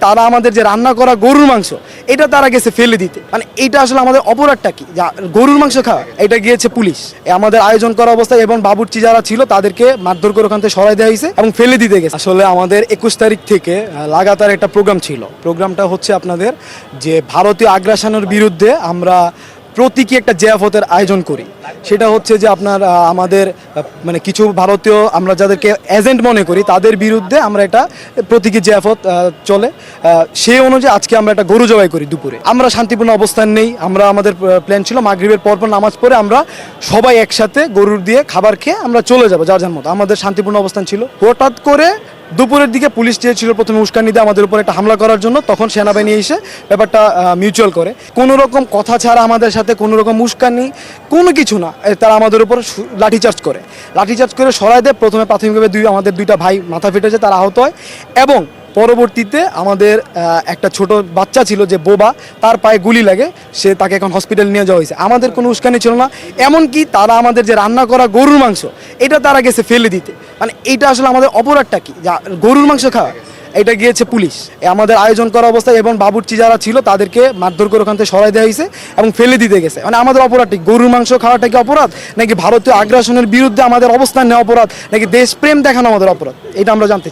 তারা আমাদের যে রান্না করা গরুর মাংস এটা তারা গেছে ফেলে দিতে। মানে এটা আসলে আমাদের অপরাধটা কি, যা গরুর মাংস খাওয়া? এটা গিয়েছে পুলিশ আমাদের আয়োজন করা অবস্থায়, এবং বাবুর্চি যারা ছিল তাদেরকে মারধর করে ওখান থেকে সরাই দেওয়া হয়েছে এবং ফেলে দিতে গেছে। আসলে আমাদের 21 তারিখ থেকে লাগাতার একটা প্রোগ্রাম ছিল। প্রোগ্রামটা হচ্ছে আপনাদের যে ভারতীয় আগ্রাসনের বিরুদ্ধে আমরা প্রতীকী একটা জিয়াফতের আয়োজন করি। সেটা হচ্ছে যে আপনার আমাদের মানে কিছু ভারতীয় আমরা যাদেরকে এজেন্ট মনে করি তাদের বিরুদ্ধে আমরা একটা প্রতীকী জিয়াফত চলে। সেই অনুযায়ী আজকে আমরা একটা গরু জবাই করি দুপুরে। আমরা শান্তিপূর্ণ অবস্থান নেই। আমরা আমাদের প্ল্যান ছিল মাগরিবের পরপর নামাজ পড়ে আমরা সবাই একসাথে গরুর দিয়ে খাবার খেয়ে আমরা চলে যাবো যার যার মতো। আমাদের শান্তিপূর্ণ অবস্থান ছিল। হঠাৎ করে দুপুরের দিকে পুলিশ চেয়েছিল প্রথমে উস্কানি দিয়ে আমাদের উপর একটা হামলা করার জন্য, তখন সেনাবাহিনী এসে ব্যাপারটা মিউচুয়াল করে। কোনো রকম কথা ছাড়া আমাদের সাথে কোনো রকম উস্কানি কোনো কিছু না, তারা আমাদের উপর লাঠিচার্জ করে সরাই দেয়। প্রথমে প্রাথমিকভাবে আমাদের দুইটা ভাই মাথা ফেটে যায়, তারা আহত হয়, এবং পরবর্তীতে আমাদের একটা ছোট বাচ্চা ছিল যে বোবা, তার পায়ে গুলি লাগে, তাকে এখন হসপিটাল নিয়ে যাওয়া হয়েছে। আমাদের কোনো উস্কানি ছিল না। এমনকি তারা আমাদের যে রান্না করা গরুর মাংস এটা তারা গেছে ফেলে দিতে। মানে এটা আসলে আমাদের অপরাধটা কি, যা গরুর মাংস খাওয়া? এটা গিয়েছে পুলিশ আমাদের আয়োজন করা অবস্থায়, এবং বাবুর্চি যারা ছিল তাদেরকে মারধর করে ওখান থেকে সরাই দেওয়া হয়েছে এবং ফেলে দিতে গেছে। মানে আমাদের অপরাধটি গরুর মাংস খাওয়াটা কি অপরাধ, নাকি ভারতীয় আগ্রাসনের বিরুদ্ধে আমাদের অবস্থান নেওয়া অপরাধ, নাকি দেশপ্রেম দেখানো আমাদের অপরাধ? এটা আমরা জানতে চাই।